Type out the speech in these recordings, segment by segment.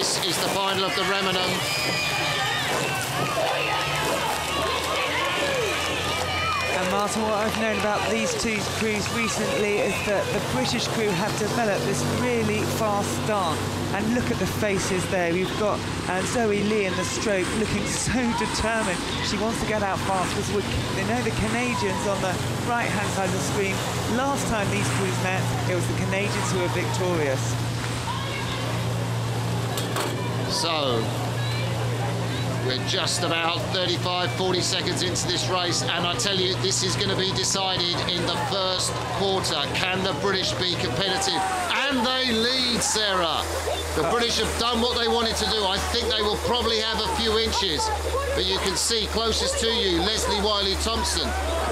This is the final of the Remenham. And Martin, what I've known about these two crews recently is that the British crew have developed this really fast start. And look at the faces there. We've got Zoe Lee in the stroke looking so determined. She wants to get out fast. They know the Canadians on the right-hand side of the screen. Last time these crews met, it was the Canadians who were victorious. So, we're just about 35, 40 seconds into this race, and I tell you, this is going to be decided in the first quarter. Can the British be competitive? And they lead, Sarah. The British have done what they wanted to do. I think they will probably have a few inches, but you can see closest to you, Leslie Wiley-Thompson,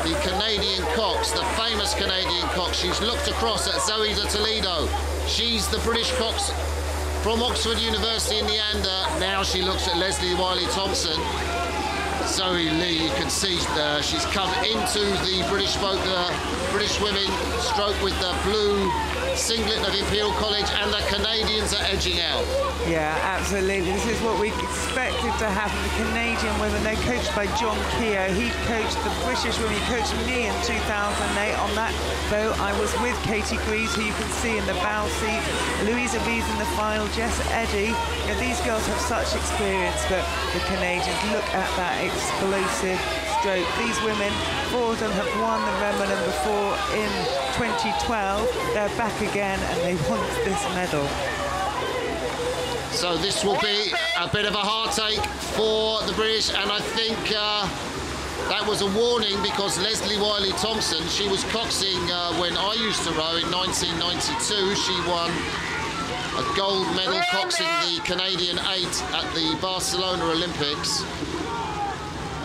the Canadian Cox, the famous Canadian Cox. She's looked across at Zoe de Toledo. She's the British Cox from Oxford University in Leander. Now she looks at Leslie Wiley-Thompson. Zoe Lee, you can see she's come into the British boat, British women stroke with the blue singlet of Imperial College, and the Canadians are edging out. Yeah, absolutely. This is what we expected to happen. The Canadian women, they're coached by John Keogh. He coached the British women. He coached me in 2008 on that boat. I was with Katie Greaves, who you can see in the bow seat. Louisa Bees in the final, Jess Eddy. You know, these girls have such experience, but the Canadians, look at that explosive stroke. These women, 4 of them have won the Remenham before in 2012. They're back again and they want this medal. So this will be a bit of a heartache for the British, and I think that was a warning, because Leslie Wiley-Thompson, she was coxing when I used to row in 1992. She won a gold medal coxing the Canadian 8 at the Barcelona Olympics.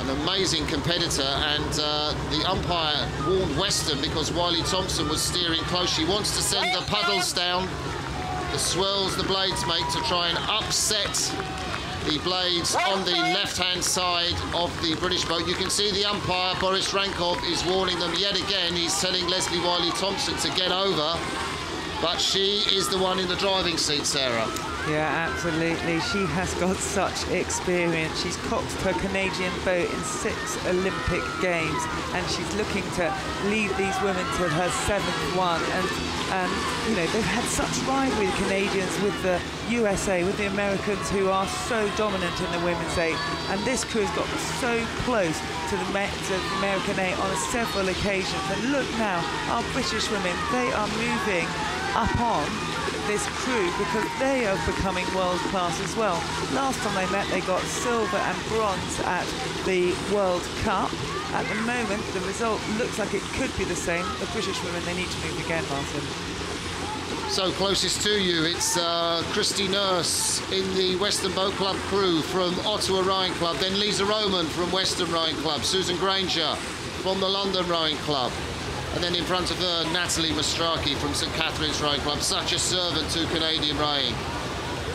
An amazing competitor, and the umpire warned Western because Wiley-Thompson was steering close. She wants to send the puddles down, the swirls the blades make, to try and upset the blades on the left-hand side of the British boat. You can see the umpire, Boris Rankov, is warning them yet again. He's telling Leslie Wiley-Thompson to get over, but she is the one in the driving seat, Sarah. Yeah, absolutely. She has got such experience. She's coxed her Canadian boat in 6 Olympic Games, and she's looking to lead these women to her 7th one. And you know, they've had such rivalry, the Canadians, with the USA, with the Americans, who are so dominant in the women's 8. And this crew has got so close to the American 8 on several occasions. And look now, our British women, they are moving up on this crew because they are becoming world class as well. Last time they met, they got silver and bronze at the World Cup. At the moment, the result looks like it could be the same. The British women, they need to move again, Martin. So closest to you, it's Christy Nurse in the Western Boat Club crew from Ottawa Rowing Club, then Lisa Roman from Western Rowing Club, Susan Granger from the London Rowing Club, and then in front of her, Natalie Mastraki from St Catherine's Rowing Club, such a servant to Canadian rowing.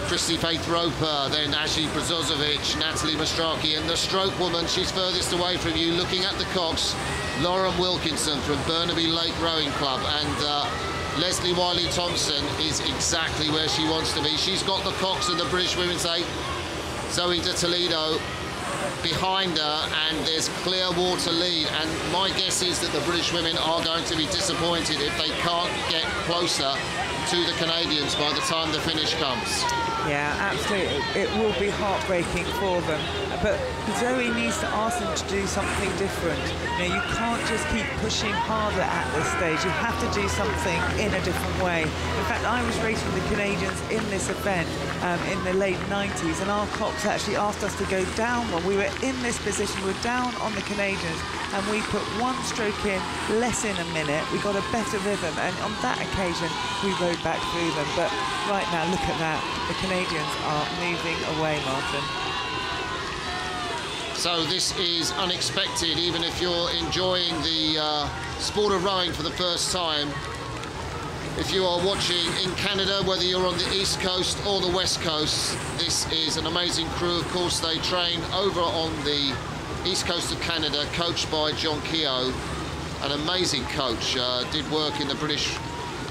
Christy Faith Roper, then Ashley Brzozovic, Natalie Mastraki, and the stroke woman, she's furthest away from you, looking at the cox, Lauren Wilkinson from Burnaby Lake Rowing Club, and Leslie Wiley-Thompson is exactly where she wants to be. She's got the cox and the British Women's 8, Zoe de Toledo behind her, and there's clear water lead, and my guess is that the British women are going to be disappointed if they can't get closer to the Canadians by the time the finish comes. Yeah, absolutely. It will be heartbreaking for them. But Zoe needs to ask them to do something different. You know, you can't just keep pushing harder at this stage. You have to do something in a different way. In fact, I was racing the Canadians in this event in the late 90s, and our cops actually asked us to go down one. We were in this position, we were down on the Canadians, and we put 1 stroke in, less in a minute. We got a better rhythm, and on that occasion, we rode back through them. But right now, look at that. The Canadians are moving away, Martin. So this is unexpected, even if you're enjoying the sport of rowing for the first time. If you are watching in Canada, whether you're on the East Coast or the West Coast, this is an amazing crew. Of course, they train over on the East Coast of Canada, coached by John Keogh, an amazing coach. Did work in the British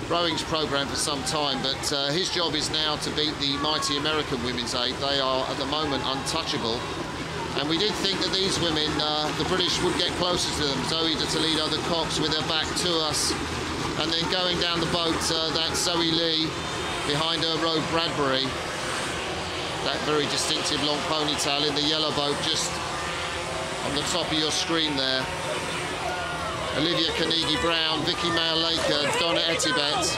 rowing's programme for some time, but his job is now to beat the mighty American women's 8. They are at the moment untouchable, and we did think that these women, the British, would get closer to them. Zoe de Toledo, the Cox, with her back to us, and then going down the boat, that's Zoe Lee. Behind her rode Bradbury, that very distinctive long ponytail in the yellow boat just on the top of your screen there. Olivia Carnegie-Brown, Vicky Mayer-Laker, Donna Etibet.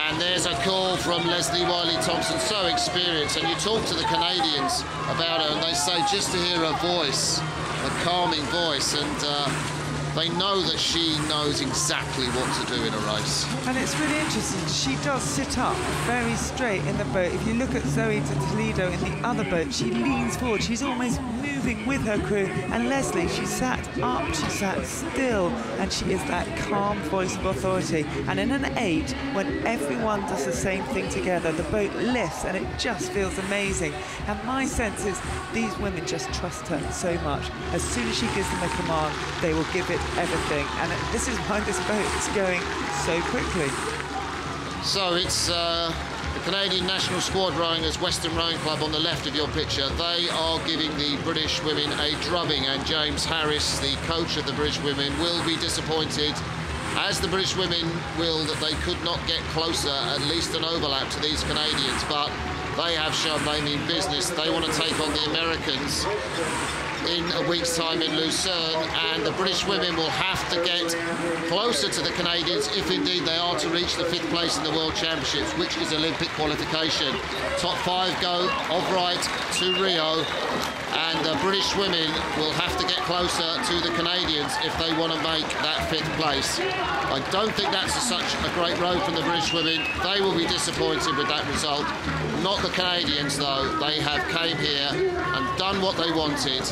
And there's a call from Leslie Wiley-Thompson, so experienced. And you talk to the Canadians about her and they say just to hear her voice, a calming voice, and they know that she knows exactly what to do in a race. And it's really interesting, she does sit up very straight in the boat. If you look at Zoe de Toledo in the other boat, she leans forward, she's almost moving with her crew. And Leslie, she sat up, she sat still, and she is that calm voice of authority. And in an 8, when everyone does the same thing together, the boat lifts and it just feels amazing. And my sense is these women just trust her so much. As soon as she gives them a command, they will give it everything, and this is why this boat is going so quickly. So it's the Canadian national squad rowing as Western Rowing Club on the left of your picture. They are giving the British women a drubbing, and James Harris, the coach of the British women, will be disappointed, as the British women will, that they could not get closer, at least an overlap to these Canadians. But they have shown they mean business. They want to take on the Americans in a week's time in Lucerne, and the British women will have to get closer to the Canadians if indeed they are to reach the 5th place in the World Championships, which is Olympic qualification. Top 5 go of right to Rio, and the British women will have to get closer to the Canadians if they want to make that 5th place. I don't think that's such a great road from the British women. They will be disappointed with that result. Not the Canadians though. They have came here and done what they wanted.